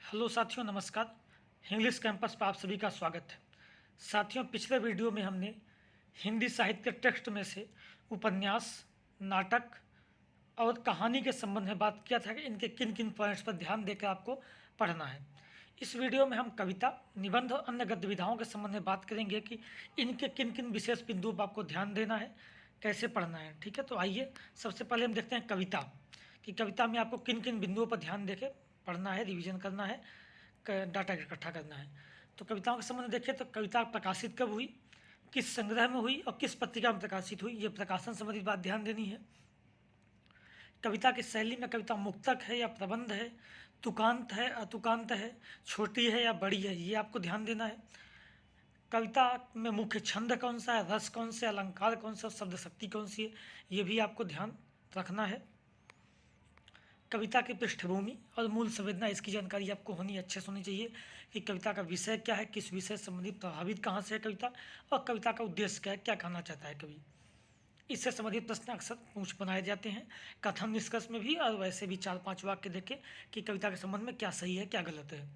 Hello साथियों, नमस्कार। English campus पर आप सभी का स्वागत है। साथियों, पिछले वीडियो में हमने हिंदी साहित्य टेक्स्ट में से उपन्यास, नाटक और कहानी के संबंध में बात किया था कि इनके किन किन पॉइंट्स पर ध्यान देकर आपको पढ़ना है। इस वीडियो में हम कविता, निबंध और अन्य गतिविधियों के संबंध में बात करेंगे कि इनके किन किन विशेष बिंदुओं पर आपको ध्यान देना है, कैसे पढ़ना है। ठीक है, तो आइए सबसे पहले हम देखते हैं कविता कि कविता में आपको किन किन बिंदुओं पर ध्यान देकर पढ़ना है, रिवीजन करना है, डाटा इकट्ठा करना है। तो कविताओं के संबंध में देखिए तो कविता प्रकाशित कब हुई, किस संग्रह में हुई और किस पत्रिका में प्रकाशित हुई, ये प्रकाशन संबंधित बात ध्यान देनी है। कविता की शैली में कविता मुक्तक है या प्रबंध है, तुकांत है, अतुकांत है, छोटी है या बड़ी है, ये आपको ध्यान देना है। कविता में मुख्य छंद कौन सा है, रस कौन से, अलंकार कौन सा, शब्द शक्ति कौन सी है, ये भी आपको ध्यान रखना है। कविता की पृष्ठभूमि और मूल संवेदना, इसकी जानकारी आपको अच्छे से होनी चाहिए कि कविता का विषय क्या है, किस विषय से संबंधित, प्रभावित कहाँ से है कविता, और कविता का उद्देश्य क्या है, क्या कहना चाहता है कवि। इससे संबंधित प्रश्न अक्सर बनाए जाते हैं कथन निष्कर्ष में भी, और वैसे भी 4-5 वाक्य देखें कि कविता के संबंध में क्या सही है, क्या गलत है।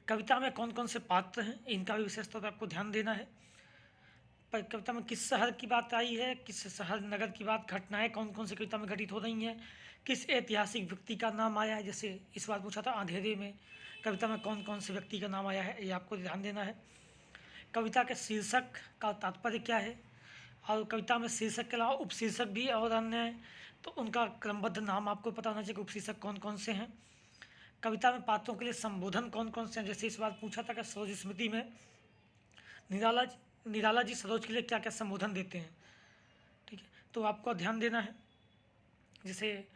कविता में कौन कौन से पात्र हैं, इनका भी विशेष तौर पर आपको ध्यान देना है। पर कविता में किस शहर की बात आई है, किस शहर नगर की बात, घटनाएं कौन कौन सी कविता में घटित हो रही हैं, किस ऐतिहासिक व्यक्ति का नाम आया है। जैसे इस बार पूछा था अंधेरे में, कविता में कौन कौन से व्यक्ति का नाम आया है, ये आपको ध्यान देना है। कविता के शीर्षक का तात्पर्य क्या है, और कविता में शीर्षक के अलावा उपशीर्षक भी और अन्य हैं, तो उनका क्रमबद्ध नाम आपको पता होना चाहिए कि उपशीर्षक कौन कौन से हैं। कविता में पात्रों के लिए संबोधन कौन कौन से हैं। जैसे इस बार पूछा था कि सरोज स्मृति में निराला निराला जी सरोज के लिए क्या क्या संबोधन देते हैं। ठीक है, तो आपको ध्यान देना है। जैसे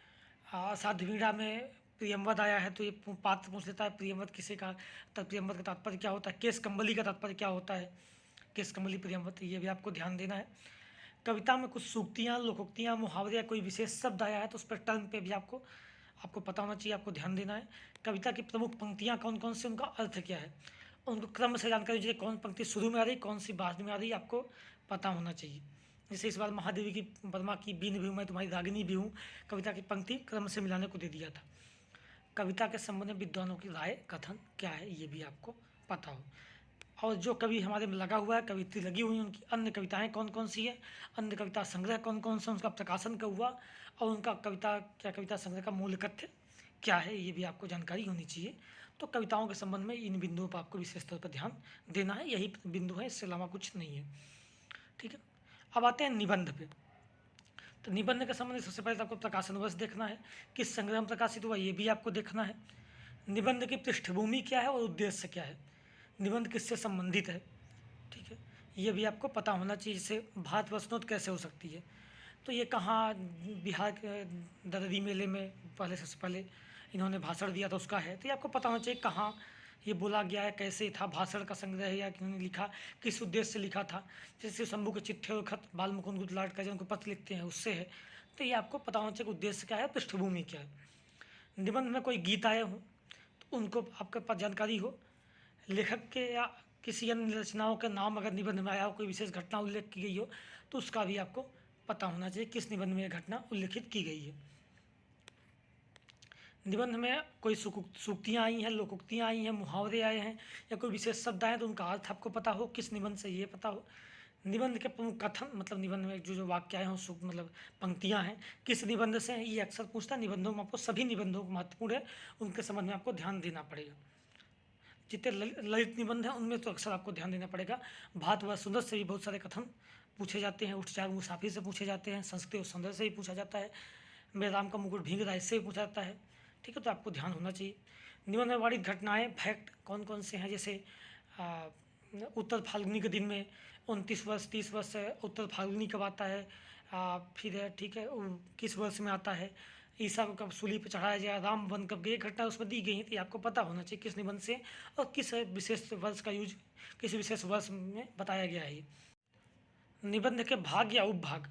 असाध्य वीणा में प्रियंवद आया है, तो ये पात्र पूछ लेता है प्रियंवद किसे का, तब प्रियंवद का तात्पर्य क्या होता है, केस कम्बली का तात्पर्य क्या होता है, केस कम्बली प्रियंवद, ये भी आपको ध्यान देना है। कविता में कुछ सूक्तियाँ, लोकोक्तियाँ, मुहावरे या कोई विशेष शब्द आया है तो उस पर टर्म पे भी आपको पता होना चाहिए, आपको ध्यान देना है। कविता की प्रमुख पंक्तियाँ कौन कौन सी, उनका अर्थ क्या है, उनको क्रम से जानकारी, जैसे कौन पंक्ति शुरू में आ रही, कौन सी बाद में आ रही, आपको पता होना चाहिए। जैसे इस बार महादेवी की वर्मा की बीन भी हूँ मैं तुम्हारी रागिनी भी हूँ, कविता की पंक्ति क्रम से मिलाने को दे दिया था। कविता के संबंध में विद्वानों की राय, कथन क्या है, ये भी आपको पता हो। और जो कवि हमारे में लगा हुआ है, कवित्री लगी हुई, उनकी अन्य कविताएं कौन कौन सी है, अन्य कविता संग्रह कौन कौन सा, उनका प्रकाशन कब हुआ, और उनका कविता संग्रह का मूल कथ्य क्या है, ये भी आपको जानकारी होनी चाहिए। तो कविताओं के संबंध में इन बिंदुओं पर आपको विशेष तौर पर ध्यान देना है, यही बिंदु है, इसके अलावा कुछ नहीं है। ठीक है, अब आते हैं निबंध पे। तो निबंध के संबंध में सबसे पहले तो आपको प्रकाशन वर्ष देखना है, किस संग्रह में प्रकाशित हुआ, ये भी आपको देखना है। निबंध की पृष्ठभूमि क्या है और उद्देश्य क्या है, निबंध किससे संबंधित है। ठीक है, ये भी आपको पता होना चाहिए। जैसे भारत वर्षनोत्सव कैसे हो सकती है, तो ये कहाँ, बिहार के ददरी मेले में पहले, सबसे पहले इन्होंने भाषण दिया था, उसका है। तो ये आपको पता होना चाहिए कहाँ ये बोला गया है, कैसे था, भाषण का संग्रह है या किन्होंने लिखा, किस उद्देश्य से लिखा था। जैसे शंभू के चिट्ठे और खत बाल मुकुंद गुजराट का, जिनको पत्र लिखते हैं, उससे है। तो ये आपको पता होना चाहिए उद्देश्य क्या है, पृष्ठभूमि क्या है। निबंध में कोई गीत आए हों तो उनको आपके पास जानकारी हो, लेखक के या किसी अन्य रचनाओं का नाम अगर निबंध में आया हो, कोई विशेष घटना उल्लेख की गई हो, तो उसका भी आपको पता होना चाहिए किस निबंध में यह घटना उल्लेखित की गई है। निबंध में कोई सूक्तियाँ आई हैं, लोकोक्तियाँ आई हैं, मुहावरे आए हैं, या कोई विशेष शब्द आए तो उनका अर्थ आपको पता हो, किस निबंध से ये पता हो। निबंध के प्रमुख कथन, मतलब निबंध में जो जो वाक्य आए हों, मतलब पंक्तियाँ हैं, किस निबंध से हैं, ये अक्सर पूछता है। निबंधों में आपको सभी निबंधों को महत्वपूर्ण है, उनके संबंध में आपको ध्यान देना पड़ेगा। जितने ललित निबंध हैं उनमें तो अक्सर आपको ध्यान देना पड़ेगा। भात व सुंदर से भी बहुत सारे कथन पूछे जाते हैं, उठ जाग मुसाफिर से पूछे जाते हैं, संस्कृति और सौंदर्य से भी पूछा जाता है, मेरे राम का मुकुट भीग रहा है, इससे भी पूछा जाता है। ठीक है, तो आपको ध्यान होना चाहिए। निबंध में वाणिज्य घटनाएँ, फैक्ट कौन कौन से हैं। जैसे उत्तर फाल्गुनी के दिन में 29 वर्ष 30 वर्ष उत्तर फाल्गुनी कब आता है, फिर ठीक है किस वर्ष में आता है, ईसा को कब सूली पर चढ़ाया गया, राम वन कब गए, घटना उसमें दी गई है। तो ये आपको पता होना चाहिए किस निबंध से और किस विशेष वर्ष का यूज, किस विशेष वर्ष में बताया गया है। निबंध के भाग या उपभाग,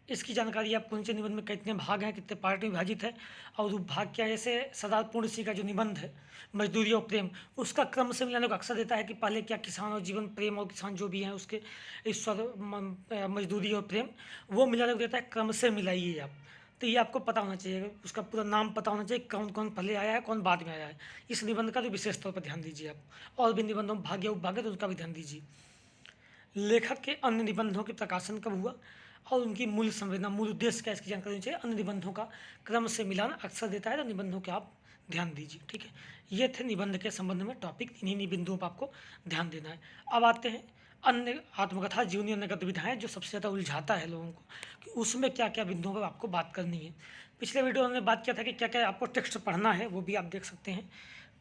इसकी जानकारी आपको नीचे निबंध में कितने भाग हैं, कितने पार्ट में विभाजित है, और उपभाग क्या है। जैसे सरदार पूर्ण सिंह का जो निबंध है मजदूरी और प्रेम, उसका क्रम से मिलाने को अक्सर देता है कि पहले क्या किसान और जीवन, प्रेम और किसान जो भी हैं उसके ईश्वर, मजदूरी और प्रेम, वो मिलाने को देता है, क्रम से मिलाइए आप। तो ये आपको पता होना चाहिए, उसका पूरा नाम पता होना चाहिए, कौन कौन पहले आया है, कौन बाद में आया है। इस निबंध का तो विशेष तौर पर ध्यान दीजिए आप। और भी निबंधों में भाग्य उपभाग्य तो उनका भी ध्यान दीजिए। लेखक के अन्य निबंधों के प्रकाशन कब हुआ और उनकी मूल संवेदना, मूल उद्देश्य क्या है, इसकी जानकारी होनी चाहिए। अन्य निबंधों का क्रम से मिलान अक्सर देता है, तो निबंधों के आप ध्यान दीजिए। ठीक है, ये थे निबंध के संबंध में टॉपिक, इन्हीं बिंदुओं पर आपको ध्यान देना है। अब आते हैं अन्य आत्मकथा जीवनी अन्य गतिविधियाँ, जो सबसे ज़्यादा उलझाता है लोगों को कि उसमें क्या क्या बिंदुओं पर आपको बात करनी है। पिछले वीडियो में हमने बात किया था कि क्या क्या आपको टेक्स्ट पढ़ना है, वो भी आप देख सकते हैं।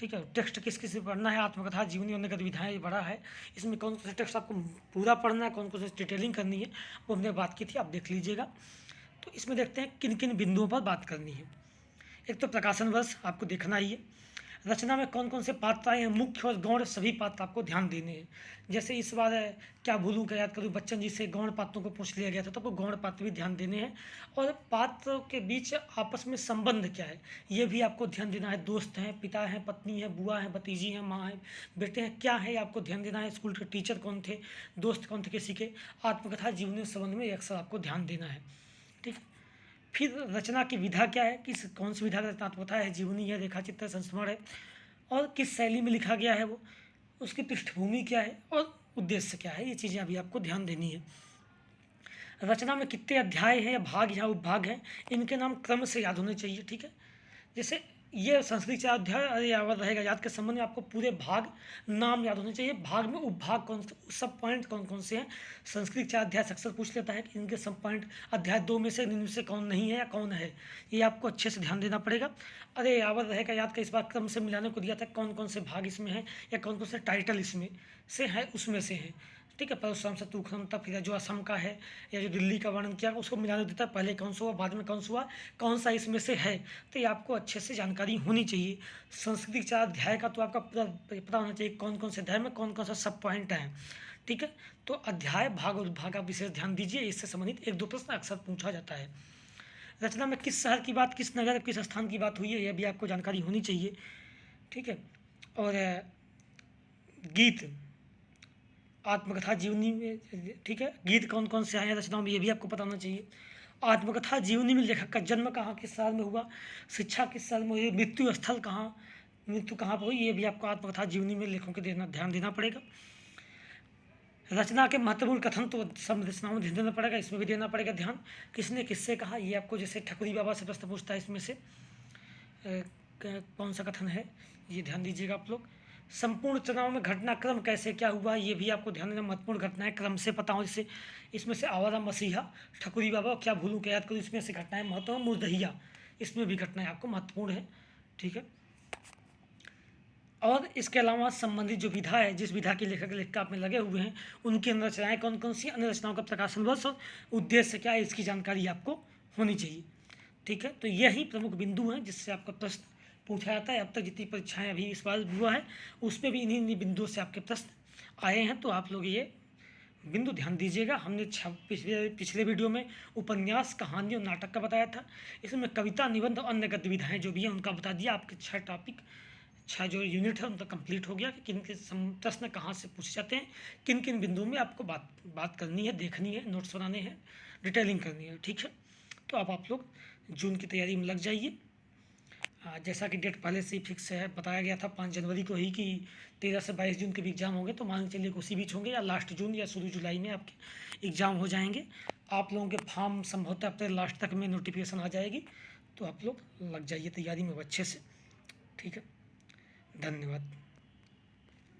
ठीक है, टेक्स्ट किस किस से पढ़ना है, आत्मकथा जीवनी अन्य गतिविधियाँ ये बड़ा है, इसमें कौन कौन से टेक्स्ट आपको पूरा पढ़ना है, कौन कौन से डिटेलिंग करनी है, वो हमने बात की थी, आप देख लीजिएगा। तो इसमें देखते हैं किन किन बिंदुओं पर बात करनी है। एक तो प्रकाशन वर्ष आपको देखना ही है। रचना में कौन कौन से पात्र आए हैं, मुख्य और गौण सभी पात्र आपको ध्यान देने हैं। जैसे इस बार है क्या भूलूं क्या याद करूं, बच्चन जी से गौण पात्रों को पूछ लिया गया था, तो आपको गौण पात्र भी ध्यान देने हैं। और पात्रों के बीच आपस में संबंध क्या है, ये भी आपको ध्यान देना है। दोस्त हैं, पिता हैं, पत्नी है, बुआ है, भतीजी हैं, माँ है, बेटे हैं, क्या है आपको ध्यान देना है। स्कूल के टीचर कौन थे, दोस्त कौन थे किसी के। आत्मकथा जीवनी संबंध में अक्सर आपको ध्यान देना है। ठीक है, फिर रचना की विधा क्या है, किस कौन सी विधा रचनात्मकता है, जीवनी है, रेखाचित्र, संस्मरण है, और किस शैली में लिखा गया है वो, उसकी पृष्ठभूमि क्या है और उद्देश्य क्या है, ये चीज़ें अभी आपको ध्यान देनी है। रचना में कितने अध्याय हैं या भाग या उपभाग हैं, इनके नाम क्रम से याद होने चाहिए। ठीक है, जैसे ये संस्कृत चार अध्याय याद रहेगा, याद के संबंध में आपको पूरे भाग नाम याद होने चाहिए। भाग में उपभाग कौन से, सब पॉइंट कौन कौन से हैं। संस्कृत चार अध्याय अक्सर पूछ लेता है कि इनके सब पॉइंट अध्याय 2 में से इनमें से कौन नहीं है या कौन है, ये आपको अच्छे से ध्यान देना पड़ेगा। अरे यावत रहेगा याद का इस बार क्रम से मिलाने को दिया था, कौन कौन से भाग इसमें हैं या कौन कौन से टाइटल इसमें से है, उसमें से हैं। ठीक है, परशुराम से तूखम तक, फिर जो असम का है या जो दिल्ली का वर्णन किया उसको मिलाने देता है, पहले कौन सा हुआ बाद में कौन सा हुआ, कौन सा इसमें से है। तो ये आपको अच्छे से जानकारी होनी चाहिए। संस्कृत चार अध्याय का तो आपका पूरा पता होना चाहिए, कौन कौन से अध्याय में कौन कौन सा सब पॉइंट है। ठीक है, तो अध्याय भाग और भाग आप विशेष ध्यान दीजिए, इससे संबंधित एक दो प्रश्न अक्सर पूछा जाता है। रचना में किस शहर की बात, किस नगर, किस स्थान की बात हुई है, यह भी आपको जानकारी होनी चाहिए। ठीक है, और गीत आत्मकथा जीवनी में, ठीक है, गीत कौन कौन से आए हैं रचनाओं में, ये भी आपको पता होना चाहिए। आत्मकथा जीवनी में लेखक का जन्म कहाँ किस साल में हुआ, शिक्षा किस साल में हुई, मृत्यु स्थल कहाँ, मृत्यु कहाँ पर हुई, ये भी आपको आत्मकथा जीवनी में लेखकों के ध्यान देना पड़ेगा। रचना के महत्वपूर्ण कथन तो सब रचनाओं में ध्यान देना पड़ेगा, इसमें भी देना पड़ेगा ध्यान। किसने किससे कहा, ये आपको जैसे ठकुरी बाबा से प्रश्न पूछता है, इसमें से कौन सा कथन है, ये ध्यान दीजिएगा आप लोग। संपूर्ण चुनाव में घटनाक्रम कैसे क्या हुआ, ये भी आपको ध्यान देना। महत्वपूर्ण घटनाएं क्रम से पता हो, जैसे इसमें से आवारा मसीहा, ठकुरी बाबा, क्या भूलूं क्या याद करूं, इसमें से घटनाएं महत्वपूर्ण, मुर्दहिया, इसमें भी घटनाएं आपको महत्वपूर्ण है। ठीक है, और इसके अलावा संबंधित जो विधा है, जिस विधा के लेखक लेखिका आप में लगे हुए हैं, उनकी अन्य रचनाएं कौन कौन सी, अन्य रचनाओं का प्रकाशन वर्ष और उद्देश्य क्या है, इसकी जानकारी आपको होनी चाहिए। ठीक है, तो यही प्रमुख बिंदु हैं जिससे आपका प्रश्न पूछा जाता है। अब तक जितनी परीक्षाएं अभी इस बार हुआ है उसमें भी इन्हीं बिंदुओं से आपके प्रश्न आए हैं, तो आप लोग ये बिंदु ध्यान दीजिएगा। हमने पिछले वीडियो में उपन्यास, कहानी और नाटक का बताया था, इसमें कविता, निबंध और अन्य गतिविधियाँ जो भी हैं उनका बता दिया। आपके 6 टॉपिक, 6 जो यूनिट है उनका कंप्लीट हो गया कि किन के प्रश्न कहाँ से पूछे जाते हैं, किन किन बिंदुओं में आपको बात करनी है, देखनी है, नोट्स बनाने हैं, डिटेलिंग करनी है। ठीक है, तो अब आप लोग जून की तैयारी में लग जाइए। जैसा कि डेट पहले से ही फिक्स है, बताया गया था 5 जनवरी को ही कि 13 से 22 जून के भी एग्ज़ाम होंगे, तो मान के चलिए उसी बीच होंगे या लास्ट जून या शुरू जुलाई में आपके एग्ज़ाम हो जाएंगे। आप लोगों के फॉर्म संभवतः अप्रैल लास्ट तक में नोटिफिकेशन आ जाएगी, तो आप लोग लग जाइए तैयारी में अच्छे से। ठीक है, धन्यवाद।